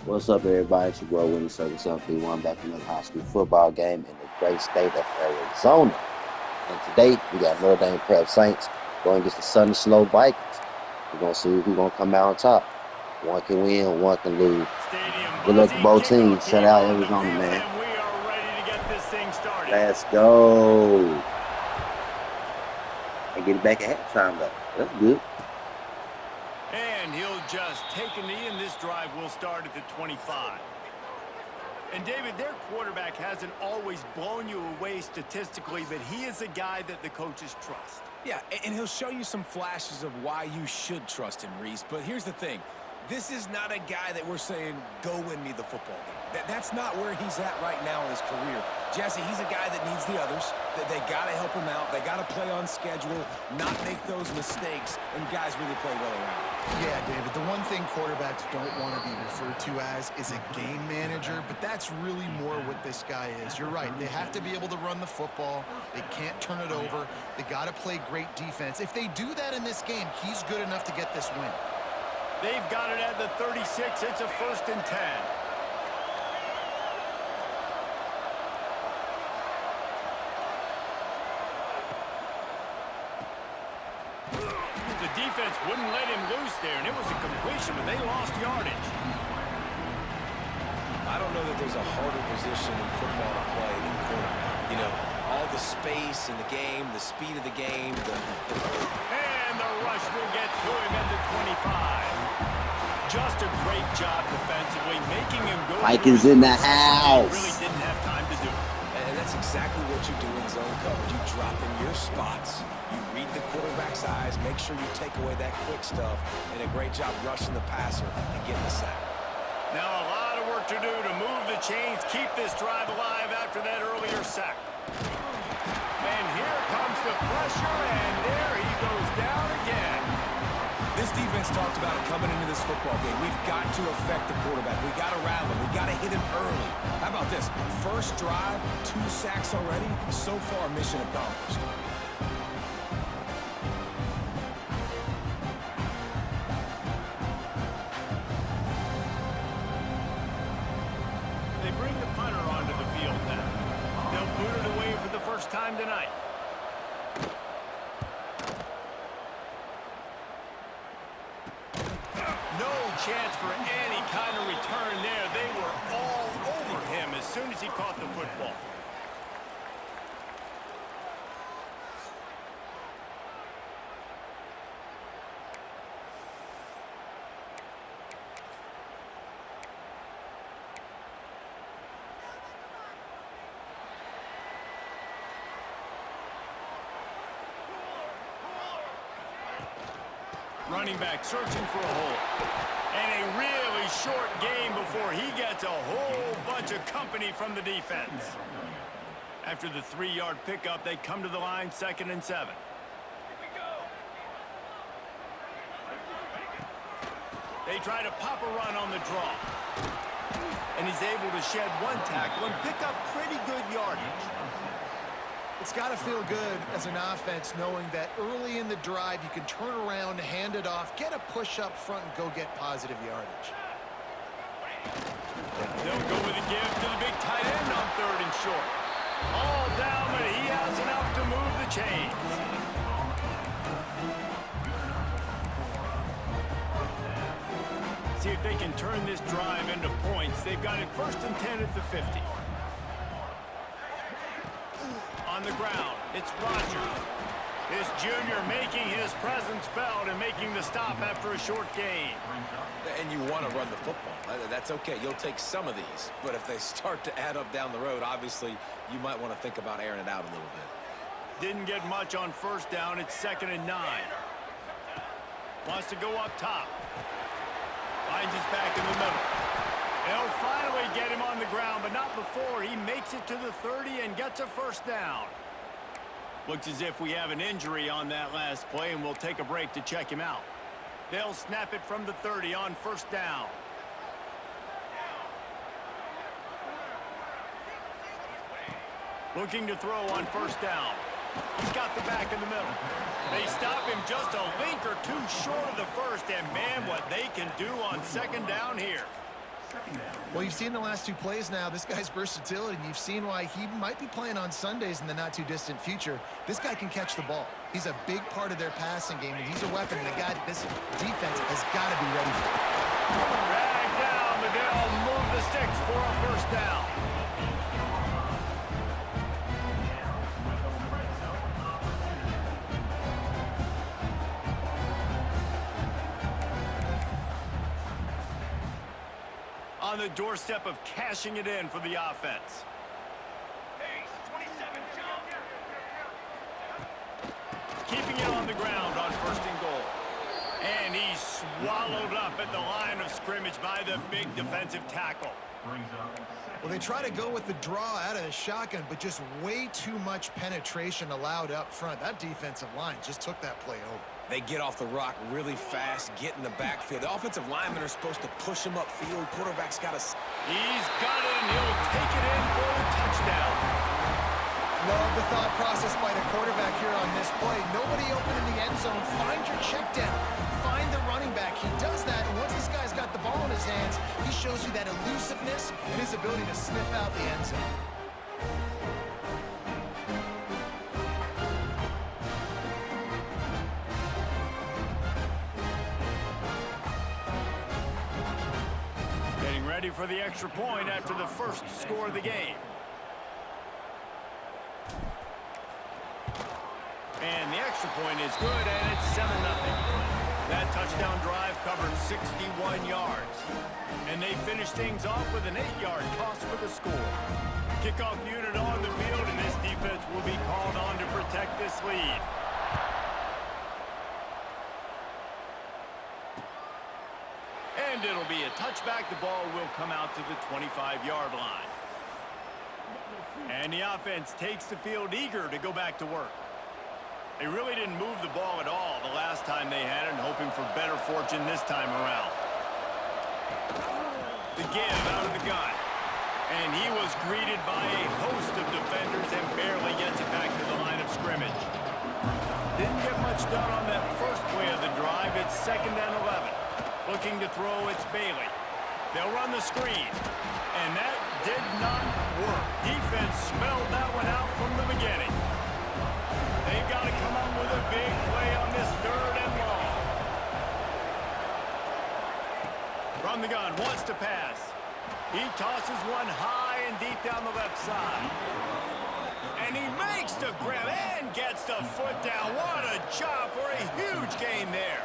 What's up, everybody? It's your boy WinningCircleGaming&Sports back from another high school football game in the great state of Arizona. And today we got Notre Dame Prep Saints going against the Sunnyslope Vikings. We're gonna see who's gonna come out on top. One can win, one can lose. Good luck to both teams. Shout out Arizona, man. We are ready to get this thing started. Let's go. And get it back at halftime though. That's good. And he'll just take a knee, and this drive will start at the 25. And, David, their quarterback hasn't always blown you away statistically, but he is a guy that the coaches trust. Yeah, and he'll show you some flashes of why you should trust him, Reese. But here's the thing. This is not a guy that we're saying, go win me the football game. That's not where he's at right now in his career. Jesse, he's a guy that needs the others. They got to help him out. They got to play on schedule, not make those mistakes, and guys really play well around him. Yeah, David, the one thing quarterbacks don't want to be referred to as is a game manager, but that's really more what this guy is. You're right. They have to be able to run the football. They can't turn it over. They got to play great defense. If they do that in this game, he's good enough to get this win. They've got it at the 36. It's a 1st and 10. The defense wouldn't let him loose there, and it was a completion, but they lost yardage. I don't know that there's a harder position in football to play than quarterback. You know, all the space in the game, the speed of the game. And the rush will get to him at the 25. Just a great job defensively, making him go. Vikings in the house. He really didn't have time to do it. And that's exactly what you do in zone coverage. You drop in your spots. You read the quarterback's eyes. Make sure you take away that quick stuff. And a great job rushing the passer and getting the sack. Now a lot of work to do to move the chains, keep this drive alive after that earlier sack. And here comes the pressure, and there he goes down again. This defense talked about it coming into this football game. We've got to affect the quarterback. We've got to rattle him. We've got to hit him early. How about this? First drive, 2 sacks already. So far, mission accomplished. They bring the punter onto the field now. They'll boot it away for the first time tonight. No chance for any kind of return there. They were all over him as soon as he caught the football. Running back searching for a hole. And a really short game before he gets a whole bunch of company from the defense. After the 3-yard pickup, they come to the line, 2nd and 7. They try to pop a run on the draw. And he's able to shed 1 tackle and pick up pretty good yardage. It's got to feel good as an offense knowing that early in the drive you can turn around, hand it off, get a push up front, and go get positive yardage. They'll go with a give to the big tight end on 3rd and short. All down, but he has enough to move the chains. See if they can turn this drive into points. They've got it 1st and 10 at the 50. On the ground, it's Rogers. This junior making his presence felt and making the stop after a short gain. And you want to run the football. That's okay. You'll take some of these. But if they start to add up down the road, obviously, you might want to think about airing it out a little bit. Didn't get much on 1st down. It's 2nd and 9. Wants to go up top. Finds his back in the middle. They'll finally get him on the ground, but not before he makes it to the 30 and gets a 1st down. Looks as if we have an injury on that last play, and we'll take a break to check him out. They'll snap it from the 30 on 1st down. Looking to throw on 1st down. He's got the back in the middle. They stop him just a link or two short of the 1st, and man, what they can do on 2nd down here. Well, you've seen the last two plays now. This guy's versatility, and you've seen why he might be playing on Sundays in the not-too-distant future. This guy can catch the ball. He's a big part of their passing game, and he's a weapon, and a guy that this defense has got to be ready for. Drag down, but they'll move the sticks for a first down. On the doorstep of cashing it in for the offense. Keeping it on the ground on first and goal. And he's swallowed up at the line of scrimmage by the big defensive tackle. Well, they try to go with the draw out of the shotgun, but just way too much penetration allowed up front. That defensive line just took that play over. They get off the rock really fast, get in the backfield. The offensive linemen are supposed to push him upfield. Quarterback's got to... He's got it, and he'll take it in for a touchdown. Love the thought process by the quarterback here on this play. Nobody open in the end zone. Find your check down. Find the running back. He does that, and once this guy's got the ball in his hands, he shows you that elusiveness and his ability to sniff out the end zone. Getting ready for the extra point after the first score of the game. And the extra point is good, and it's 7-0. That touchdown drive covered 61 yards. And they finish things off with an 8-yard toss for the score. Kickoff unit on the field, and this defense will be called on to protect this lead. And it'll be a touchback. The ball will come out to the 25-yard line. And the offense takes the field eager to go back to work. They really didn't move the ball at all the last time they had it, and hoping for better fortune this time around. The give out of the gun. And he was greeted by a host of defenders and barely gets it back to the line of scrimmage. Didn't get much done on that first play of the drive. It's 2nd and 11. Looking to throw, it's Bailey. They'll run the screen. And that did not work. Defense smelled that one out from the beginning. They've got to come up with a big play on this 3rd and long. From the gun, wants to pass. He tosses one high and deep down the left side. And he makes the grab and gets the foot down. What a job for a huge gain there.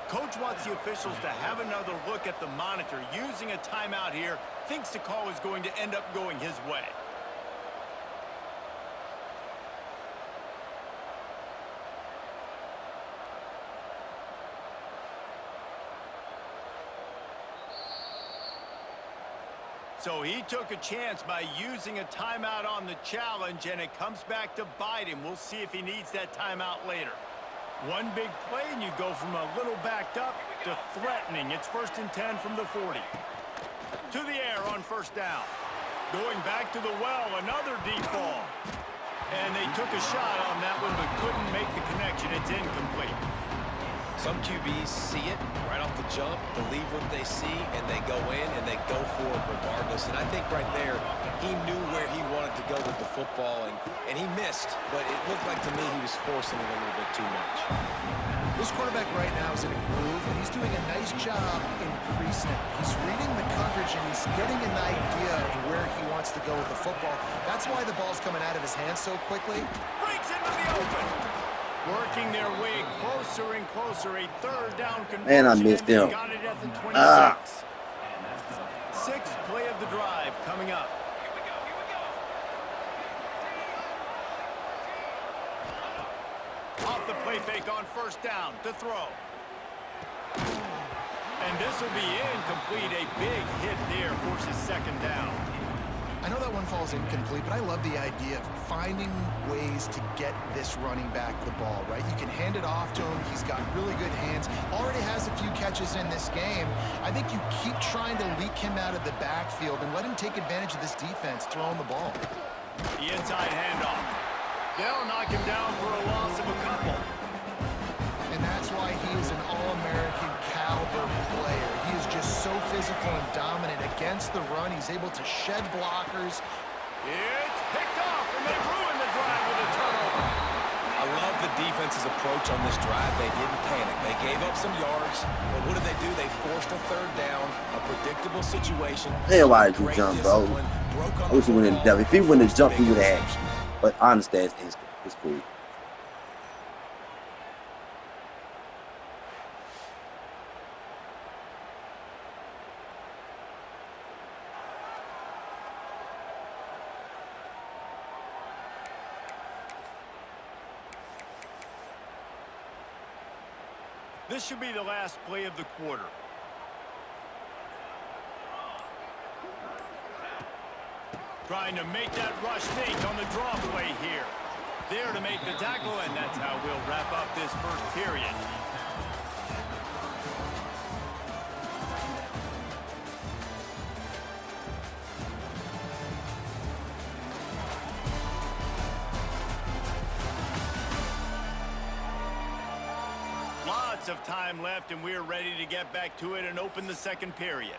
Coach wants the officials to have another look at the monitor. Using a timeout here, thinks the call is going to end up going his way. So he took a chance by using a timeout on the challenge, and it comes back to bite him. We'll see if he needs that timeout later. One big play, and you go from a little backed up to threatening. It's 1st and 10 from the 40. To the air on first down. Going back to the well, another deep ball. And they took a shot on that one, but couldn't make the connection. It's incomplete. Some QBs see it right off the jump, believe what they see, and they go in and they go for it regardless. And I think right there, he knew where he wanted to go with the football, and he missed. But it looked like to me he was forcing it a little bit too much. This quarterback right now is in a groove, and he's doing a nice job in pre-snap. He's reading the coverage, and he's getting an idea of where he wants to go with the football. That's why the ball's coming out of his hands so quickly. Breaks into the open. Working their way closer and closer. A 3rd down conversion. Man, I missed him. Got it at the 26. 6th play of the drive coming up. the play fake on first down to throw. And this will be incomplete. A big hit there forces second down. I know that one falls incomplete, but I love the idea of finding ways to get this running back the ball, right? You can hand it off to him. He's got really good hands. Already has a few catches in this game. I think you keep trying to leak him out of the backfield and let him take advantage of this defense throwing the ball. The inside handoff. They'll knock him down for a loss of a couple. And that's why he is an All-American caliber player. He is just so physical and dominant against the run. He's able to shed blockers. It's picked off, and they ruin the drive with a turnover. I love the defense's approach on this drive. They didn't panic. They gave up some yards, but what did they do? They forced a third down, a predictable situation. Hey, why did you jump, bro? I wish he wouldn't have jumped. If he wouldn't have jumped, he would have had you. But I understand it's cool. This should be the last play of the quarter. Trying to make that rush fake on the draw play here. There to make the tackle, and that's how we'll wrap up this first period. Lots of time left, and we're ready to get back to it and open the second period.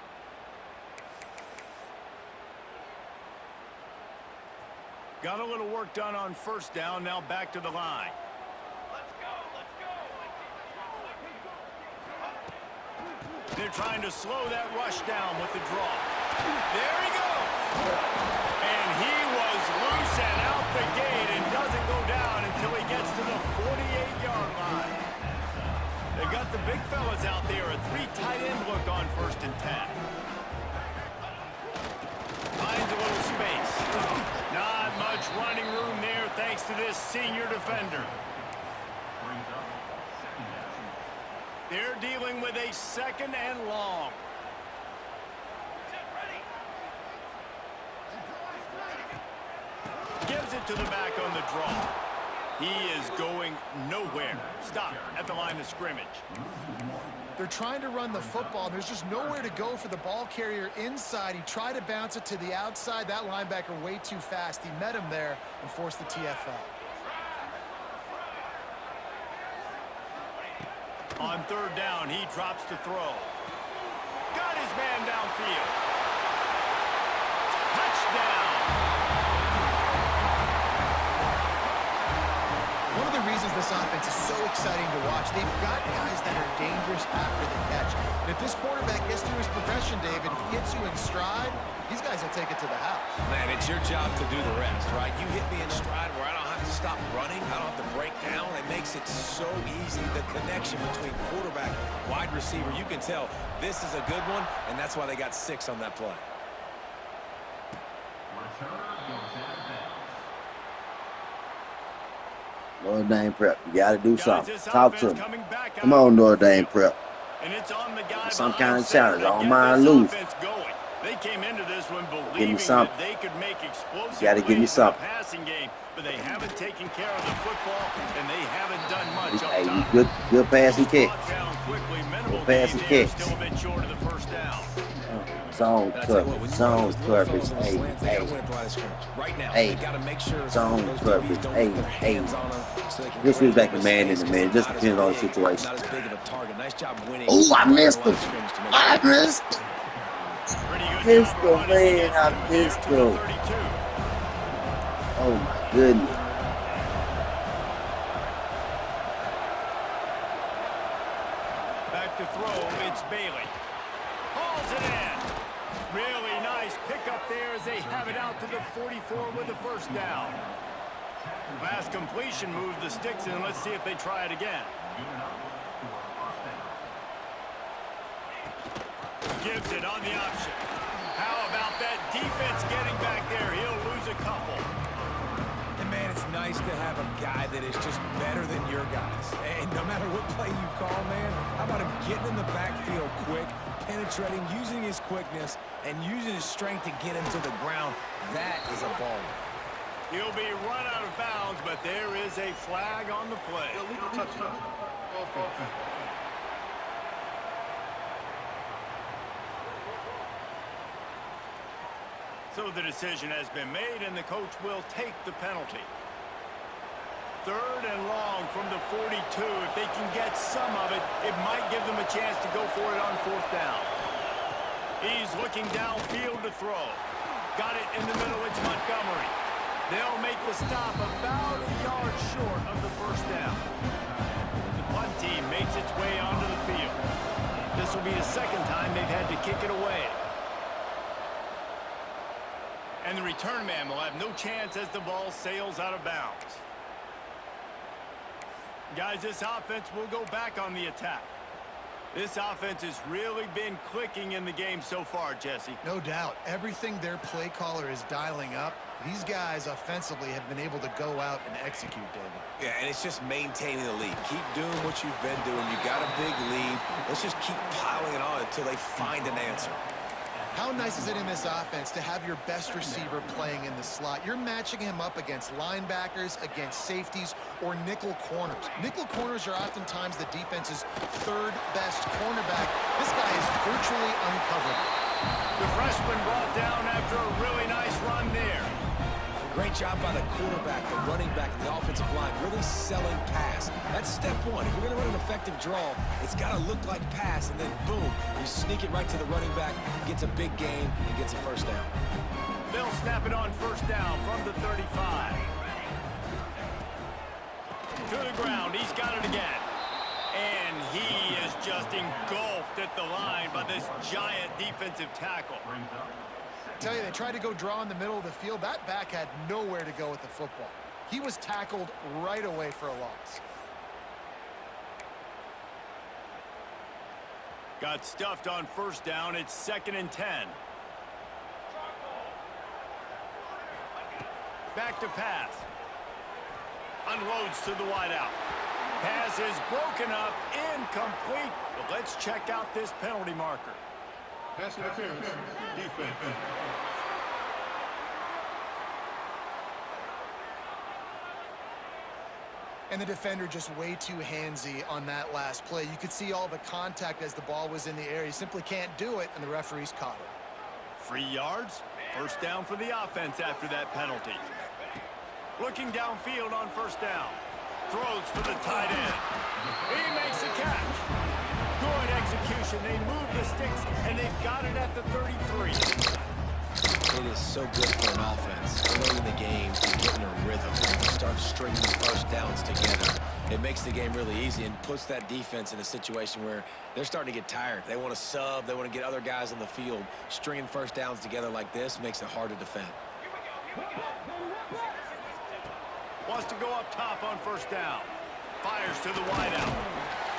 Got a little work done on first down, now back to the line. Let's go. They're trying to slow that rush down with the draw. There he goes. And he was loose and out the gate and doesn't go down until he gets to the 48-yard line. They've got the big fellas out there, a 3 tight end look on 1st and 10. Finds a little space. Not much running room there thanks to this senior defender. They're dealing with a 2nd and long. Gives it to the back on the draw. He is going nowhere. Stop at the line of scrimmage. They're trying to run the football. There's just nowhere to go for the ball carrier inside. He tried to bounce it to the outside. That linebacker way too fast. He met him there and forced the TFL. On 3rd down, he drops to throw. Got his man downfield. Touchdown. One of the reasons this offense is so exciting to watch, they've got guys that are dangerous after the catch. And if this quarterback gets through his progression, David, if he gets you in stride, these guys will take it to the house. Man, it's your job to do the rest, right? You hit me in stride where I don't have to stop running. I don't have to break down. It makes it so easy. The connection between quarterback, wide receiver, you can tell this is a good one, and that's why they got 6 on that play. Notre Dame Prep, you got to do something. Guys, Talk to me. Come out. on, Notre Dame Prep. And it's on the guy Some behind kind of center challenge. to I don't get mind this losing. offense going. They came into this one Give me believing that something. they could make explosive You gotta give me plays in the something. passing game, but they haven't taken care of the football, and they haven't done much Hey, up you top. good passing kick. Brought down quickly, minimal Good passing gain there, kicks. still a bit short of the first down. Zone And I tell you what, coverage. when you run Zone those little coverage. fellas on the Hey, slants, they gotta hey. win at the line of scrimmage. Right now, Hey. they gotta make sure Zone those coverage. DBs don't Hey, get their hey. hands on them so they can This create is back a to man in space the man. 'cause Just it's depends not on as the big, situation. Not as big of a target. Nice job winning. Oh, I at the missed line him. of scrimmage to make I sure. missed him. Pretty good Missed job him, of running to man. get I through there missed to the him. 32. Oh, my goodness. Back to throw, it's Bailey. Hauls it in. Really nice pickup there as they have it out to the 44 with the first down. Last completion moved the sticks in. Let's see if they try it again. Gives it on the option. How about that defense getting back there? He'll lose a couple. And man, it's nice to have a guy that is just better than your guys. And no matter what play you call, man, how about him getting in the backfield quick, penetrating, using his quickness, and using his strength to get him to the ground. That is a baller. He'll be run out of bounds, but there is a flag on the play. So the decision has been made, and the coach will take the penalty. 3rd and long from the 42. If they can get some of it, it might give them a chance to go for it on 4th down. He's looking downfield to throw. Got it in the middle. It's Montgomery. They'll make the stop about a yard short of the 1st down. The punt team makes its way onto the field. This will be the 2nd time they've had to kick it away. And the return man will have no chance as the ball sails out of bounds. Guys, this offense will go back on the attack. This offense has really been clicking in the game so far, Jesse. No doubt. Everything their play caller is dialing up, these guys offensively have been able to go out and execute, David. Yeah, and it's just maintaining the lead. Keep doing what you've been doing. You got a big lead. Let's just keep piling it on until they find an answer. How nice is it in this offense to have your best receiver playing in the slot? You're matching him up against linebackers, against safeties, or nickel corners. Nickel corners are oftentimes the defense's 3rd best cornerback. This guy is virtually uncoverable. The freshman brought down after a really nice run there. Great job by the quarterback, the running back, and the offensive line, really selling pass. That's step 1. If you're going to run an effective draw, it's got to look like pass, and then boom, you sneak it right to the running back, gets a big gain, and gets a 1st down. They'll snap it on 1st down from the 35. To the ground, he's got it again. And he is just engulfed at the line by this giant defensive tackle. Tell you, they tried to go draw in the middle of the field. That back had nowhere to go with the football. He was tackled right away for a loss. Got stuffed on 1st down. It's 2nd and 10. Back to pass. Unloads to the wideout. Pass is broken up, incomplete. But let's check out this penalty marker. Pass interference, defense. And the defender just way too handsy on that last play. You could see all the contact as the ball was in the air. He simply can't do it, and the referees caught it. 3 yards. 1st down for the offense after that penalty. Looking downfield on 1st down. Throws for the tight end. He makes a catch. Good execution. They move the sticks, and they've got it at the 33. It is so good for an offense, early in the game, to get in a rhythm, start stringing 1st downs together. It makes the game really easy and puts that defense in a situation where they're starting to get tired. They want to sub, they want to get other guys on the field. Stringing 1st downs together like this makes it hard to defend. Wants to go up top on 1st down. Fires to the wideout.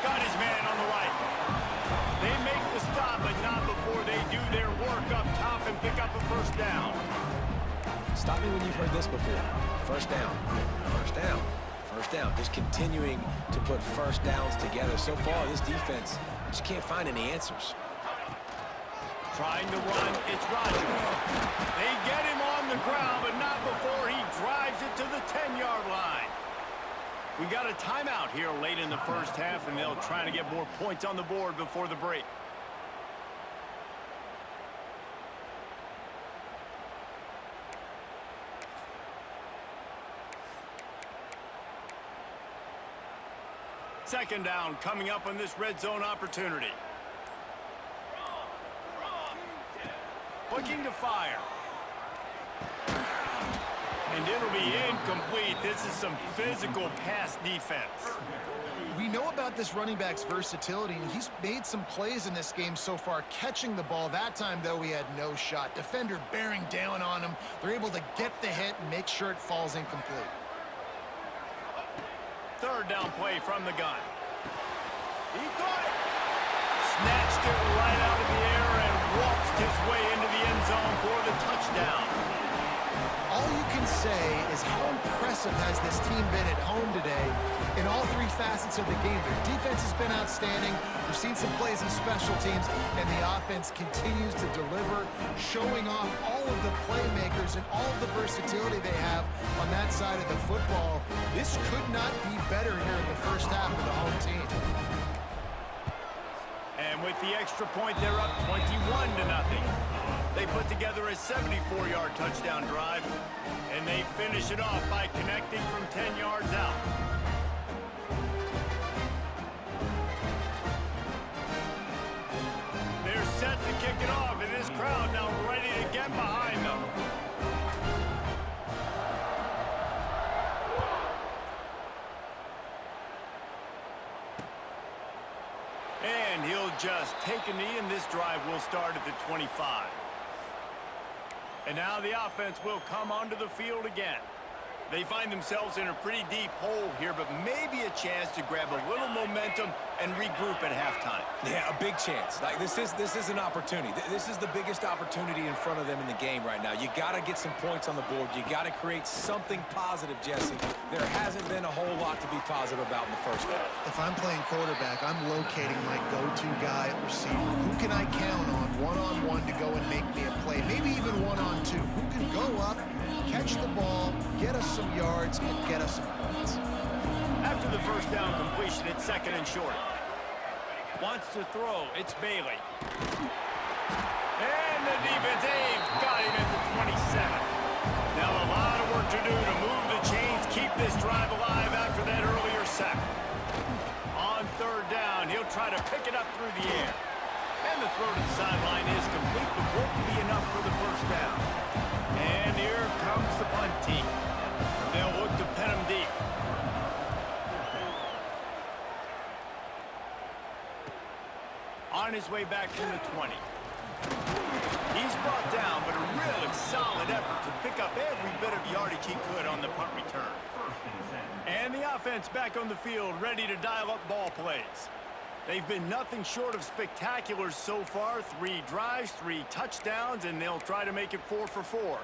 Got his man on the right. They make the stop, but not before they do their work up top and pick up a 1st down. Stop me when you've heard this before. 1st down, 1st down, 1st down. Just continuing to put 1st downs together. So far, this defense just can't find any answers. Trying to run, it's Rodgers. They get him on the ground, but not before he drives it to the 10-yard line. We got a timeout here late in the 1st half, and they'll try to get more points on the board before the break. Second down coming up on this red zone opportunity. Looking to fire. And it'll be incomplete. This is some physical pass defense. We know about this running back's versatility, and he's made some plays in this game so far, catching the ball. That time, though, he had no shot. Defender bearing down on him. They're able to get the hit and make sure it falls incomplete. 3rd down play from the gun. He got it. Snatched it right out of the air and waltzed his way into the end zone for the touchdown. All you can say is how impressive has this team been at home today in all three facets of the game. Their defense has been outstanding. We've seen some plays in special teams, and the offense continues to deliver, showing off all of the playmakers and all of the versatility they have on that side of the football. This could not be better here in the first half of the home team. And with the extra point, they're up 21-0. They put together a 74-yard touchdown drive, and they finish it off by connecting from 10 yards out. They're set to kick it off, and this crowd now ready to get behind them. And he'll just take a knee, and this drive will start at the 25. And now the offense will come onto the field again. They find themselves in a pretty deep hole here, but maybe a chance to grab a little momentum and regroup at halftime. Yeah, a big chance. Like this is an opportunity. This is the biggest opportunity in front of them in the game right now. You got to get some points on the board. You got to create something positive, Jesse. There hasn't been a whole lot to be positive about in the first half. If I'm playing quarterback, I'm locating my go-to guy at receiver. Who can I count on one-on-one to go and make me a play? Maybe even one-on-two. Who can go up, catch the ball, get us some yards, and get us some points? After the first down completion, it's 2nd and short. Wants to throw. It's Bailey. And the defense, they've got him at the 27. Now a lot of work to do to move the chains, keep this drive alive after that earlier sack. On 3rd down, he'll try to pick it up through the air. And the throw to the sideline is complete, but won't be enough for the first down. And here comes the punt team. They'll look to pin him deep. On his way back from the 20. He's brought down, but a really solid effort to pick up every bit of yardage he could on the punt return. And the offense back on the field, ready to dial up ball plays. They've been nothing short of spectacular so far. 3 drives, 3 touchdowns, and they'll try to make it 4 for 4.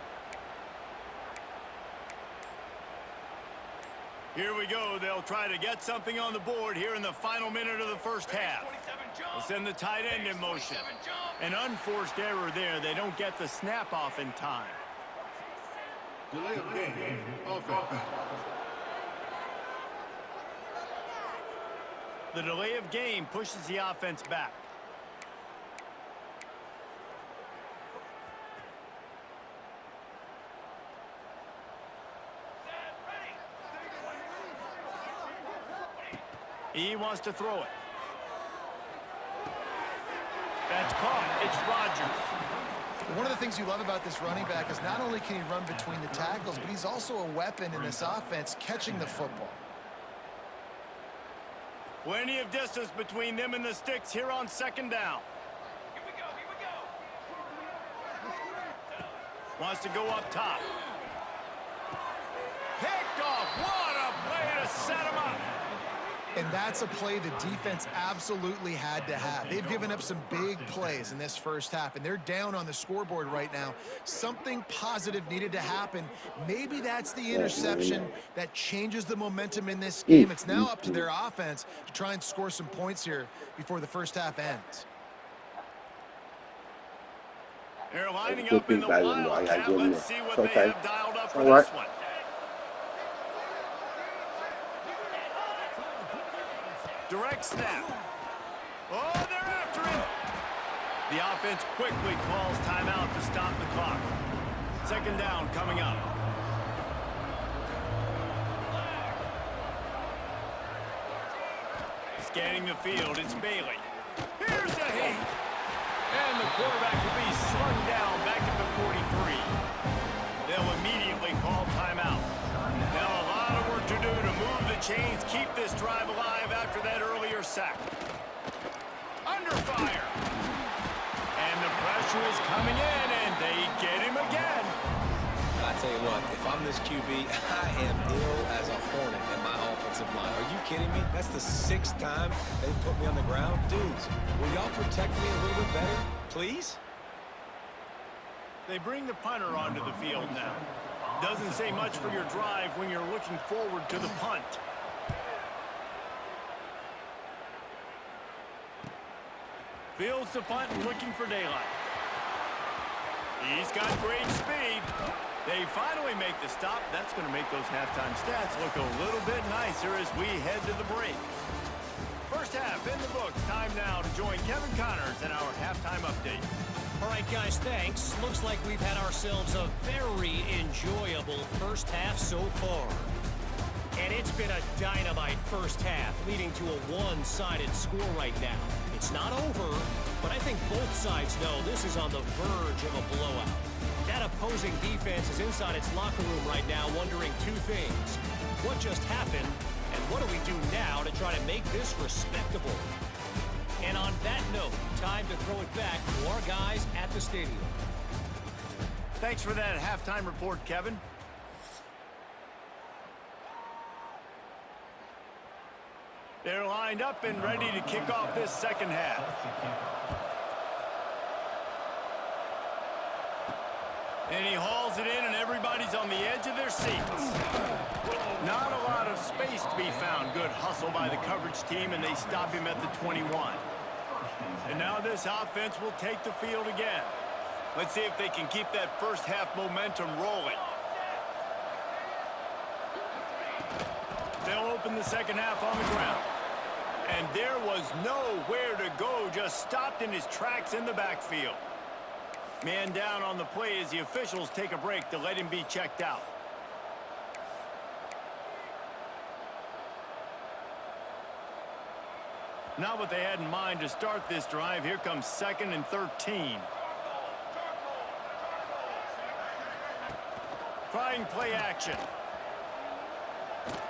Here we go. They'll try to get something on the board here in the final minute of the first half. They'll send the tight end in motion. An unforced error there. They don't get the snap off in time. Delay of game. Offense. The delay of game pushes the offense back. He wants to throw it. That's caught. It's Rodgers. One of the things you love about this running back is not only can he run between the tackles, but he's also a weapon in this offense catching the football. Plenty of distance between them and the sticks here on 2nd down. Here we go. Wants to go up top. Picked off. What a play to set him up. And that's a play the defense absolutely had to have. They've given up some big plays in this first half, and they're down on the scoreboard right now. Something positive needed to happen. Maybe that's the interception that changes the momentum in this game. It's now up to their offense to try and score some points here before the first half ends. They're lining up in the wildcat. Let's see what they have dialed up for this one. Direct snap. Oh, they're after him. The offense quickly calls timeout to stop the clock. 2nd down coming up. Scanning the field, it's Bailey. Here's the hit. And the quarterback will be slung down back at the 43. They'll immediately call timeout. Now a lot of work to do to move the chains, keep this drive alive after that earlier sack. Under fire. And the pressure is coming in, and they get him again. I tell you what, if I'm this QB, I am ill as a hornet in my offensive line. Are you kidding me? That's the 6th time they've put me on the ground. Dudes, will y'all protect me a little bit better, please? They bring the punter onto the field now. Doesn't say much for your drive when you're looking forward to the punt. Fields the punt and looking for daylight. He's got great speed. They finally make the stop. That's going to make those halftime stats look a little bit nicer as we head to the break. First half in the books. Time now to join Kevin Connors in our halftime update. All right, guys, thanks. Looks like we've had ourselves a very enjoyable first half so far. And it's been a dynamite first half, leading to a one-sided score right now. It's not over, but I think both sides know this is on the verge of a blowout. That opposing defense is inside its locker room right now wondering two things. What just happened, and what do we do now to try to make this respectable? And on that note, time to throw it back to our guys at the stadium. Thanks for that halftime report, Kevin. They're lined up and ready to kick off this second half. And he hauls it in, and everybody's on the edge of their seats. Not a lot of space to be found. Good hustle by the coverage team, and they stop him at the 21. And now this offense will take the field again. Let's see if they can keep that first half momentum rolling. They'll open the second half on the ground. And there was nowhere to go, just stopped in his tracks in the backfield. Man down on the play as the officials take a break to let him be checked out. Not what they had in mind to start this drive. Here comes 2nd and 13. Trying play action.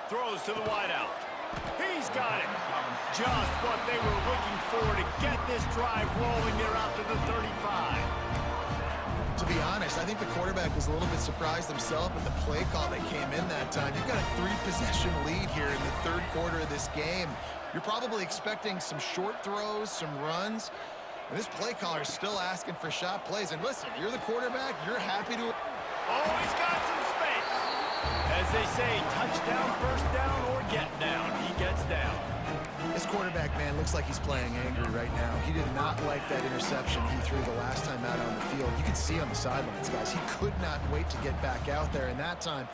Throws to the wideout. He's got it. Just what they were looking for to get this drive rolling. They're out to the 35. To be honest, I think the quarterback was a little bit surprised himself at the play call that came in that time. You've got a 3-possession lead here in the third quarter of this game. You're probably expecting some short throws, some runs. And this play caller is still asking for shot plays. And listen, you're the quarterback. You're happy to... Oh, he's got some space. As they say, touchdown, first down, or get down. He gets down. This quarterback, man, looks like he's playing angry right now. He did not like that interception he threw the last time out on the field. You can see on the sidelines, guys. He could not wait to get back out there. And that time,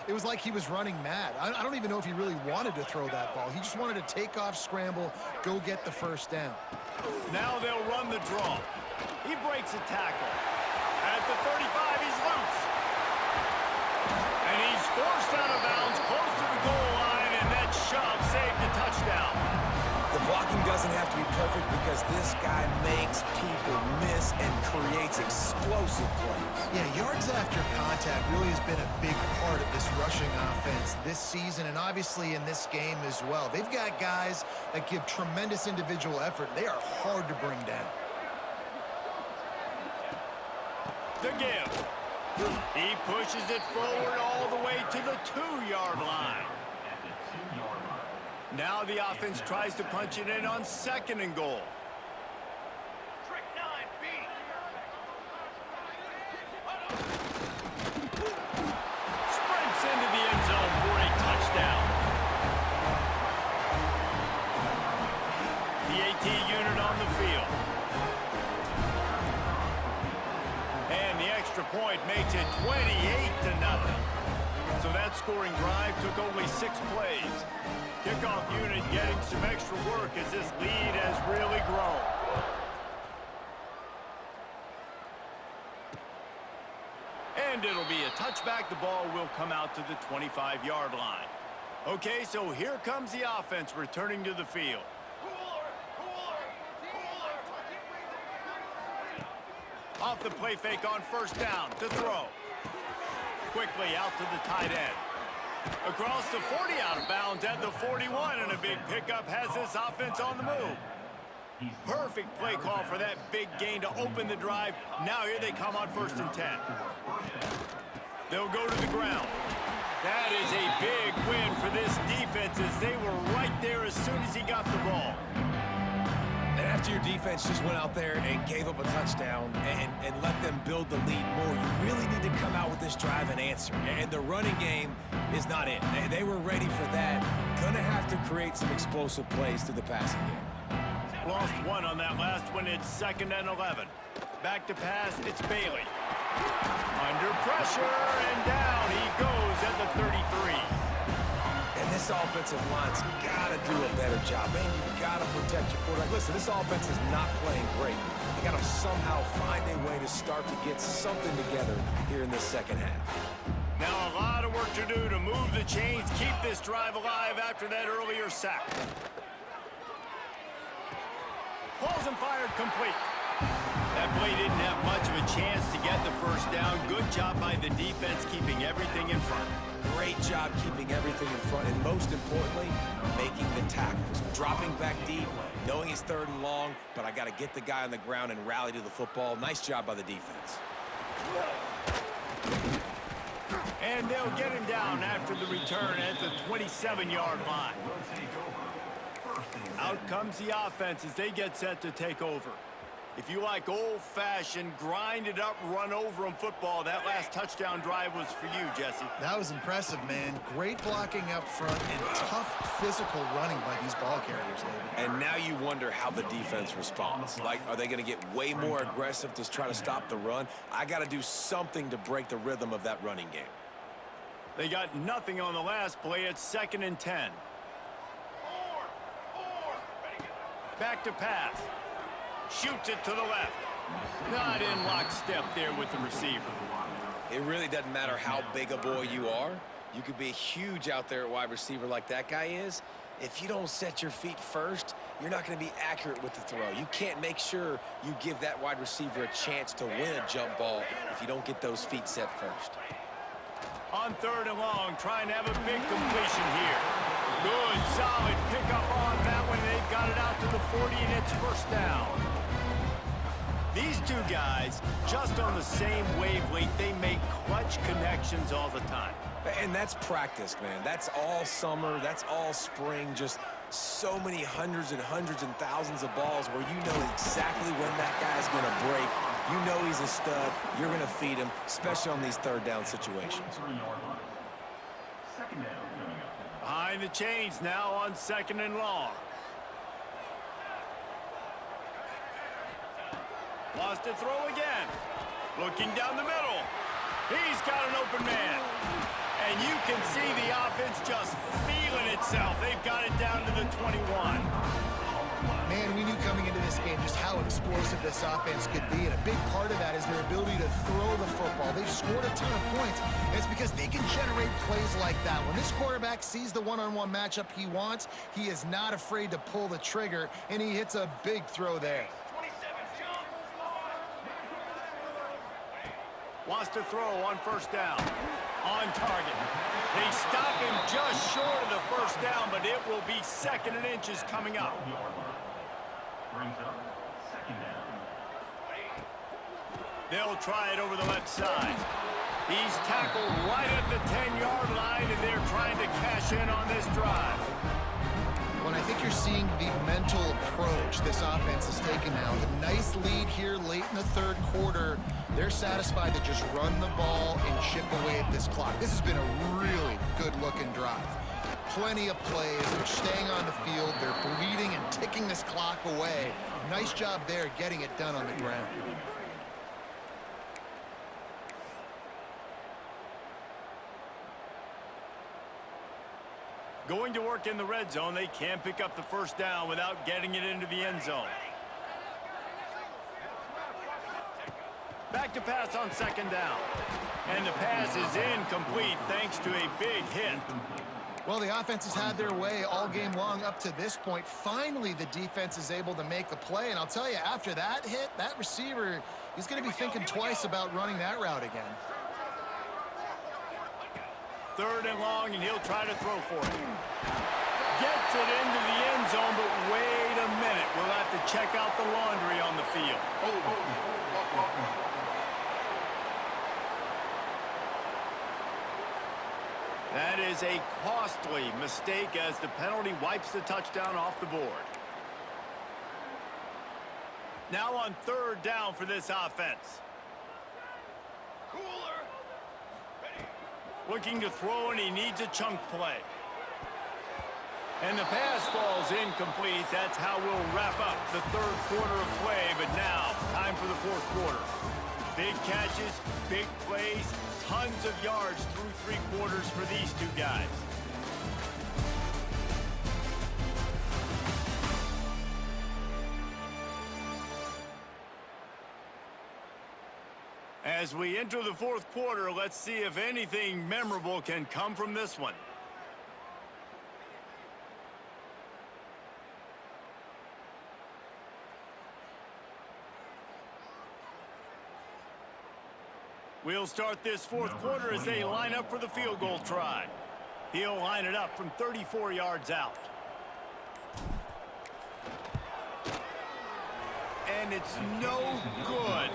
it was like he was running mad. I don't even know if he really wanted to throw that ball. He just wanted to take off, scramble, go get the first down. Now they'll run the draw. He breaks a tackle. At the 35, he's loose. And he's forced out of bounds close to the goal line, and that shove saved a touchdown. The blocking doesn't have to be perfect because this guy makes people miss and creates explosive plays. Yeah, yards after contact really has been a big part of this rushing offense this season and obviously in this game as well. They've got guys that give tremendous individual effort. They are hard to bring down. The give. He pushes it forward all the way to the 2-yard line. Now the offense tries to punch it in on 2nd and goal. Sprints into the end zone for a touchdown. The AT unit on the field. And the extra point makes it 28-0. So that scoring drive took only 6 plays. Kickoff unit getting some extra work as this lead has really grown. And it'll be a touchback. The ball will come out to the 25-yard line. Okay, so here comes the offense returning to the field. Off the play fake on first down to throw. Quickly out to the tight end. Across the 40, out of bounds at the 41, and a big pickup has this offense on the move. Perfect play call for that big gain to open the drive. Now here they come on 1st and 10. They'll go to the ground. That is a big win for this defense as they were right there as soon as he got the ball. And After your defense just went out there and gave up a touchdown and let them build the lead more, you really need to come out with this drive and answer. And the running game is not it. They were ready for that. Gonna have to create some explosive plays through the passing game. Lost one on that last one. It's 2nd and 11. Back to pass, it's Bailey. Under pressure, and down he goes at the 33. And this offensive line's got to do a better job. Man, you got to protect your quarterback. Listen, this offense is not playing great. They got to somehow find a way to start to get something together here in the second half. Now a lot of work to do to move the chains, keep this drive alive after that earlier sack. Pulls and fired complete. That play didn't have much of a chance to get the first down. Good job by the defense keeping everything in front. Great job keeping everything in front, and most importantly, making the tackles. Dropping back deep, knowing it's 3rd and long, but I got to get the guy on the ground and rally to the football. Nice job by the defense. And they'll get him down after the return at the 27-yard line. Out comes the offense as they get set to take over. If you like old-fashioned, grind-it-up, run-over-'em football, that last touchdown drive was for you, Jesse. That was impressive, man. Great blocking up front and tough physical running by these ball carriers, David. And now you wonder how the defense responds. Like, are they going to get way more aggressive to try to stop the run? I got to do something to break the rhythm of that running game. They got nothing on the last play. It's 2nd and 10. Back to pass. Shoots it to the left. Not in lockstep there with the receiver. It really doesn't matter how big a boy you are. You could be huge out there at wide receiver like that guy is. If you don't set your feet first, you're not going to be accurate with the throw. You can't make sure you give that wide receiver a chance to win a jump ball if you don't get those feet set first. On 3rd and long, trying to have a big completion here. Good, solid pickup on that one. They've got it out to the 40, and it's 1st down. These two guys, just on the same wavelength, they make clutch connections all the time. And that's practice, man. That's all summer. That's all spring. Just so many hundreds and thousands of balls where you know exactly when that guy's going to break. You know he's a stud. You're going to feed him, especially on these 3rd down situations. Behind the chains now on 2nd and long. Lost to throw again. Looking down the middle. He's got an open man. And you can see the offense just feeling itself. They've got it down to the 21. Man, we knew coming into this game just how explosive this offense could be, and a big part of that is their ability to throw the football. They've scored a ton of points, and it's because they can generate plays like that. When this quarterback sees the one-on-one matchup he wants, he is not afraid to pull the trigger, and he hits a big throw there. Wants to throw on 1st down. On target. They stop him just short of the 1st down, but it will be 2nd and inches coming up. They'll try it over the left side. He's tackled right at the 10-yard line, and they're trying to cash in on this drive. Well, I think you're seeing the mental approach this offense has taken now. With a nice lead here late in the 3rd quarter, they're satisfied to just run the ball and chip away at this clock. This has been a really good-looking drive. Plenty of plays. They're staying on the field. They're bleeding and ticking this clock away. Nice job there getting it done on the ground. Going to work in the red zone. They can pick up the 1st down without getting it into the end zone. Back to pass on 2nd down. And the pass is incomplete thanks to a big hit. Well, the offense has had their way all game long up to this point. Finally, the defense is able to make a play. And I'll tell you, after that hit, that receiver, he's going to be thinking twice about running that route again. 3rd and long, and he'll try to throw for it. Gets it into the end zone, but wait a minute. We'll have to check out the laundry on the field. That is a costly mistake as the penalty wipes the touchdown off the board. Now on third down for this offense. Looking to throw, and he needs a chunk play. And the pass falls incomplete. That's how we'll wrap up the third quarter of play. But now, time for the fourth quarter. Big catches, big plays, tons of yards through three quarters for these two guys. As we enter the fourth quarter, let's see if anything memorable can come from this one. We'll start this fourth quarter as they line up for the field goal try. He'll line it up from 34 yards out. And it's no good.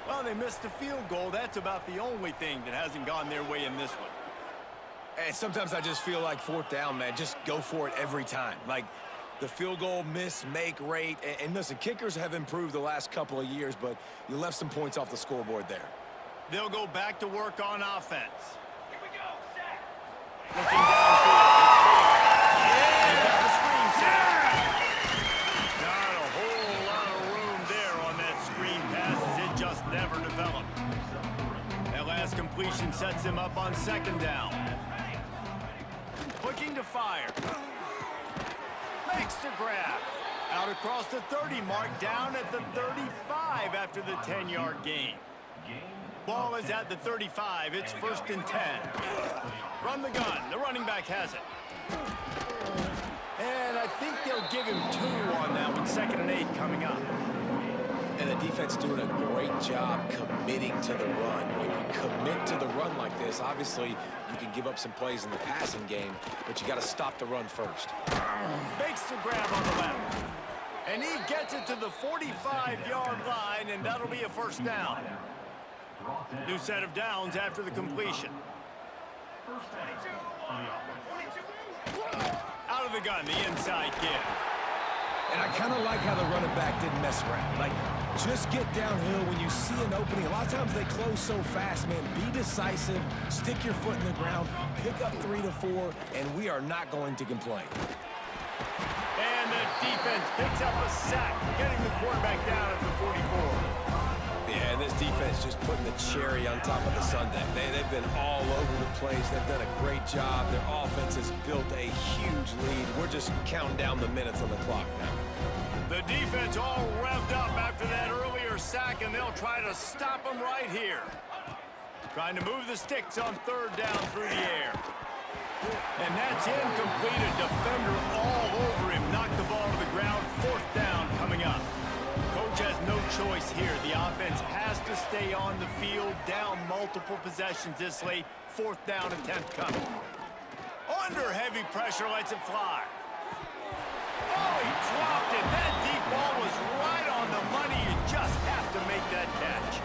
Well, they missed the field goal. That's about the only thing that hasn't gone their way in this one. And sometimes I just feel like fourth down, man, just go for it every time. Like the field goal miss-make rate. And listen, kickers have improved the last couple of years, but you left some points off the scoreboard there. They'll go back to work on offense. Here we go, set. Looking downfield. They've got the screen set. Not a whole lot of room there on that screen pass as it just never developed. That last completion sets him up on second down. Looking to fire. Makes the grab. Out across the 30 mark, down at the 35 after the 10-yard gain. Ball is at the 35. It's 1st and 10. From the gun, the running back has it. And I think they'll give him 2 on that one. 2nd and 8 coming up. And the defense doing a great job committing to the run. When you commit to the run like this, obviously you can give up some plays in the passing game, but you got to stop the run first. Makes the grab on the left. And he gets it to the 45-yard line, and that'll be a 1st down. New set of downs after the completion. Out of the gun, the inside give. And I kind of like how the running back didn't mess around. Like, just get downhill when you see an opening. A lot of times they close so fast, man. Be decisive, stick your foot in the ground, pick up 3 to 4, and we are not going to complain. And the defense picks up a sack, getting the quarterback down at the 44. Yeah, and this defense just putting the cherry on top of the sundae. They've been all over the place. They've done a great job. Their offense has built a huge lead. We're just counting down the minutes on the clock now. The defense all revved up after that earlier sack, and they'll try to stop them right here. Trying to move the sticks on 3rd down through the air. And that's incomplete. A defender all over him. Knocked the ball to the ground. 4th down coming up. Coach has no choice here. The offense has to stay on the field, down multiple possessions this late. 4th down attempt coming. Under heavy pressure, lets it fly. Oh, he dropped it. That deep ball was right on the money. You just have to make that catch.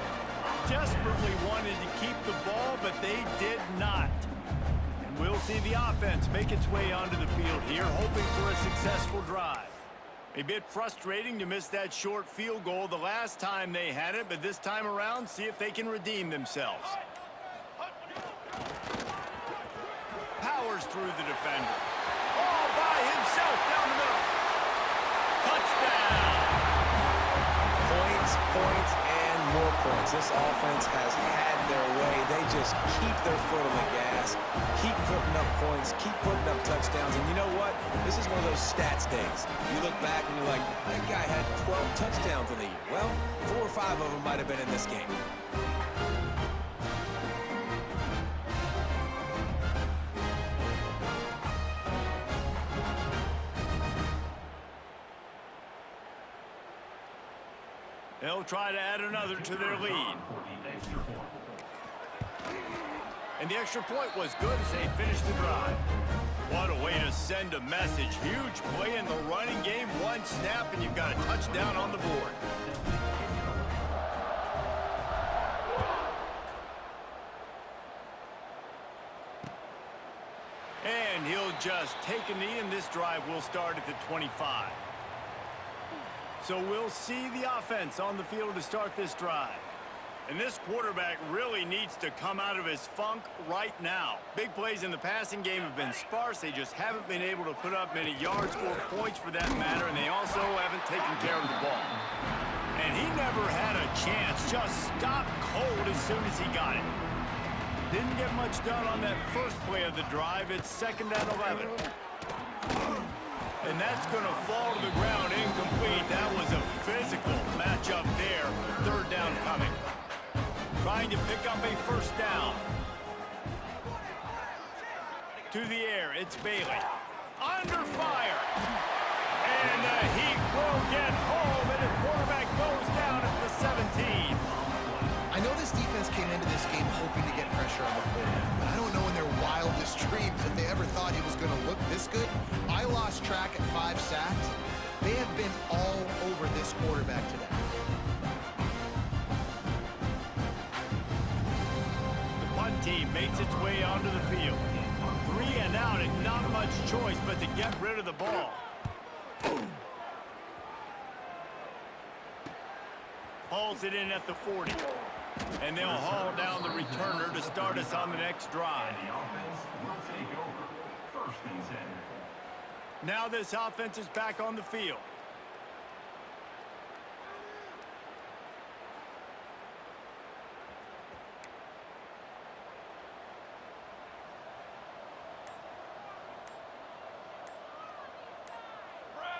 Desperately wanted to keep the ball, but they did not. And we'll see the offense make its way onto the field here, hoping for a successful drive. A bit frustrating to miss that short field goal the last time they had it, but this time around, see if they can redeem themselves. Powers through the defender. All by himself down the middle. Touchdown! Points, and more points. This offense has had their way. They just keep their foot on the gas, keep putting up points, keep putting up touchdowns. And you know what? This is one of those stats days. You look back and you're like, that guy had 12 touchdowns in the year. Well, 4 or 5 of them might have been in this game. They'll try to add another to their lead. And the extra point was good as they finished the drive. What a way to send a message. Huge play in the running game. 1 snap, and you've got a touchdown on the board. And he'll just take a knee, and this drive will start at the 25. So we'll see the offense on the field to start this drive. And this quarterback really needs to come out of his funk right now. Big plays in the passing game have been sparse. They just haven't been able to put up many yards or points for that matter, and they also haven't taken care of the ball. And he never had a chance. Just stopped cold as soon as he got it. Didn't get much done on that first play of the drive. It's 2nd and 11. And that's going to fall to the ground incomplete. That was a physical matchup there. 3rd down coming. Trying to pick up a 1st down. To the air, it's Bailey. Under fire. And the Heat will get home, and the quarterback goes down at the 17. I know this defense came into this game hoping to get pressure on the quarterback, but I don't know in their wildest dreams if they ever thought he was going to look this good. I lost track at 5 sacks. They have been all over this quarterback today. Team makes its way onto the field. 3 and out and not much choice but to get rid of the ball. Hauls it in at the 40. And they'll haul down the returner to start us on the next drive. Now this offense is back on the field.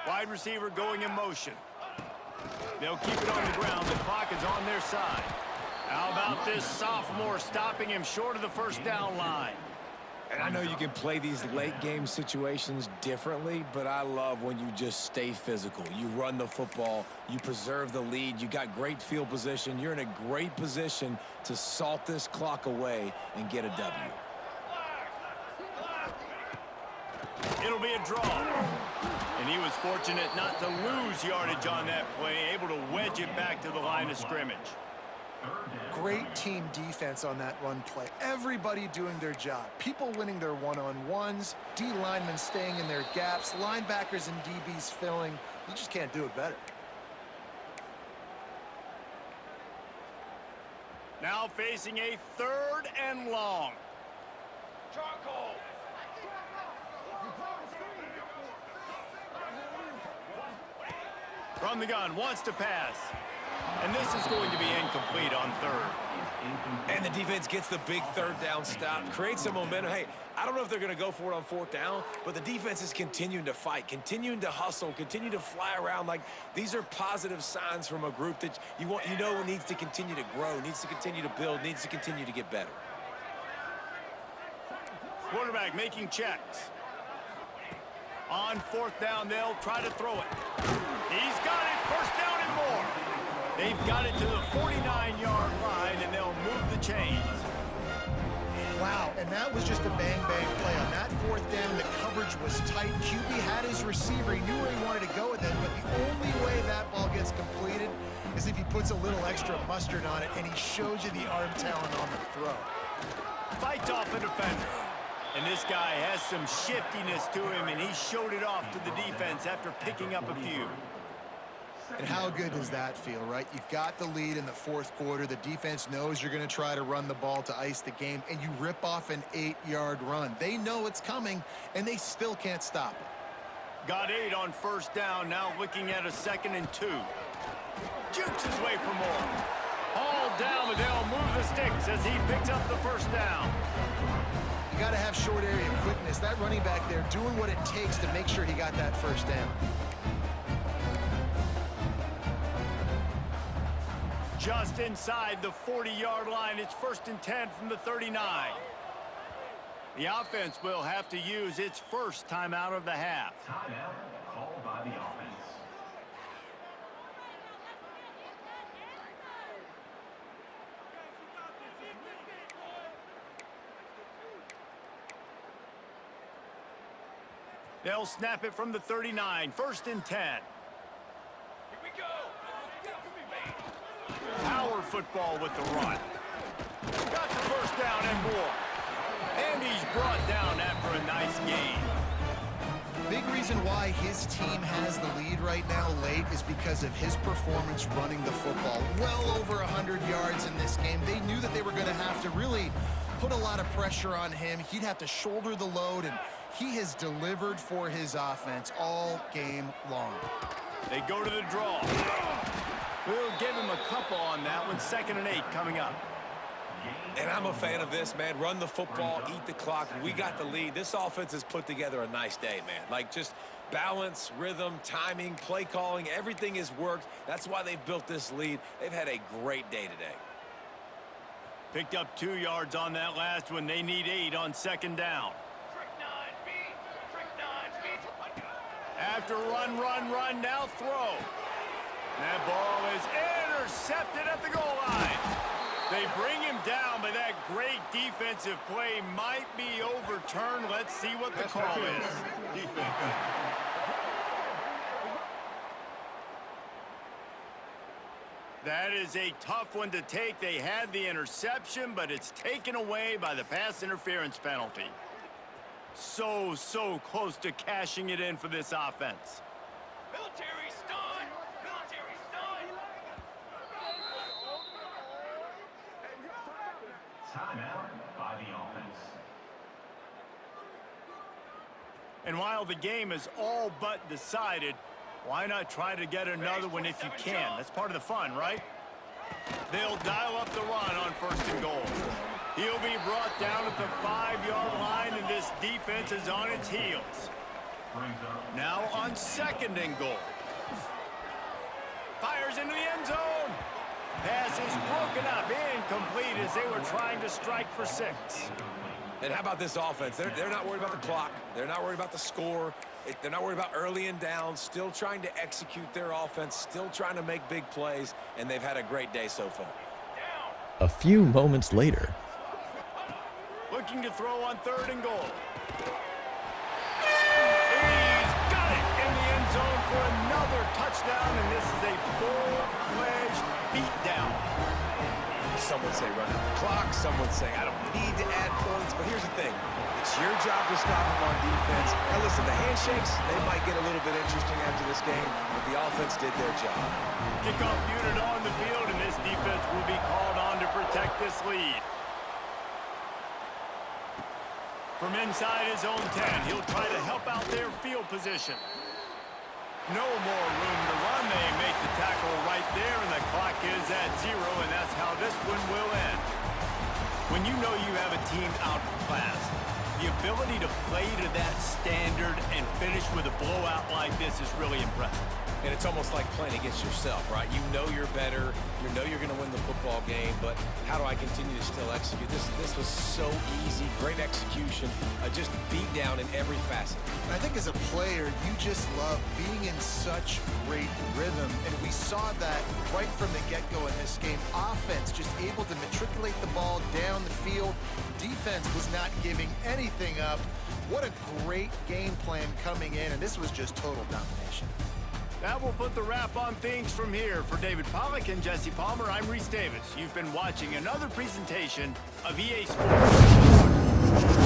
Wide receiver going in motion. They'll keep it on the ground. The clock is on their side. How about this sophomore stopping him short of the 1st down line? And I know you can play these late game situations differently, but I love when you just stay physical. You run the football, you preserve the lead, you got great field position. You're in a great position to salt this clock away and get a W. It'll be a draw. And he was fortunate not to lose yardage on that play, able to wedge it back to the line of scrimmage. Great team defense on that run play. Everybody doing their job. People winning their one-on-ones, D linemen staying in their gaps, linebackers and DBs filling. You just can't do it better. Now facing a 3rd and long. Charcoal. From the gun, wants to pass. And this is going to be incomplete on 3rd. And the defense gets the big 3rd down stop, creates some momentum. Hey, I don't know if they're going to go for it on 4th down, but the defense is continuing to fight, continuing to hustle, continue to fly around. Like, these are positive signs from a group that you know needs to continue to grow, needs to continue to build, needs to continue to get better. Quarterback making checks. On 4th down, they'll try to throw it. He's got it. 1st down and more. They've got it to the 49-yard line, and they'll move the chains. Wow, and that was just a bang-bang play. On that 4th down, the coverage was tight. QB had his receiver. He knew where he wanted to go with it, but the only way that ball gets completed is if he puts a little extra mustard on it, and he shows you the arm talent on the throw. Fights off a defender. And this guy has some shiftiness to him, and he showed it off to the defense after picking up a few. And how good does that feel, right? You've got the lead in the 4th quarter. The defense knows you're going to try to run the ball to ice the game, and you rip off an 8-yard run. They know it's coming, and they still can't stop it. Got 8 on 1st down, now looking at a 2nd and 2. Jukes his way for more. All down, but they'll move the sticks as he picks up the 1st down. You got to have short area quickness. That running back there doing what it takes to make sure he got that 1st down. Just inside the 40-yard line. It's 1st and 10 from the 39. The offense will have to use its 1st timeout of the half. Timeout called by the offense. They'll snap it from the 39. 1st and 10. Here we go. Power football with the run. Got the 1st down and more. And he's brought down after a nice gain. Big reason why his team has the lead right right now late is because of his performance running the football. Well over 100 yards in this game. They knew that they were going to have to really put a lot of pressure on him. He'd have to shoulder the load, and he has delivered for his offense all game long. They go to the draw. We'll give him a couple on that one. 2nd and 8 coming up. And I'm a fan of this, man. Run the football, eat the clock. We got the lead. This offense has put together a nice day, man. Like, just balance, rhythm, timing, play calling, everything has worked. That's why they've built this lead. They've had a great day today. Picked up 2 yards on that last one. They need 8 on 2nd down. After run, now throw. That ball is intercepted at the goal line. They bring him down, but that great defensive play might be overturned. Let's see what the call is. That is a tough one to take. They had the interception, but it's taken away by the pass interference penalty. So close to cashing it in for this offense. Military stun! Military stun! Timeout by the offense. And while the game is all but decided, why not try to get another one if you can? That's part of the fun, right? They'll dial up the run on 1st and goal. He'll be brought down at the 5-yard line, and this defense is on its heels. Now on 2nd and goal. Fires into the end zone. Pass is broken up, incomplete as they were trying to strike for 6. And how about this offense? They're not worried about the clock. They're not worried about the score. They're not worried about early and down. Still trying to execute their offense. Still trying to make big plays. And they've had a great day so far. A few moments later. Looking to throw on 3rd and goal. He's got it in the end zone for another touchdown, and this is a full-fledged beatdown. Some would say run out the clock. Some would say I don't need to add points. But here's the thing. It's your job to stop them on defense. Now listen, the handshakes, they might get a little bit interesting after this game, but the offense did their job. Kickoff unit on the field, and this defense will be called on to protect this lead. From inside his own 10, he'll try to help out their field position. No more room to run. They make the tackle right there, and the clock is at 0, and that's how this one will end. When you know you have a team outclassed, the ability to play to that standard and finish with a blowout like this is really impressive. And it's almost like playing against yourself, right? You know you're better. You know you're going to win the football game, but how do I continue to still execute? This was so easy. Great execution. Just beat down in every facet. And I think as a player, you just love being in such great rhythm. And we saw that right from the get-go in this game. Offense just able to matriculate the ball down the field. Defense was not giving anything up. What a great game plan coming in, and this was just total domination. That will put the wrap on things from here. For David Pollack and Jesse Palmer, I'm Reese Davis. You've been watching another presentation of EA Sports.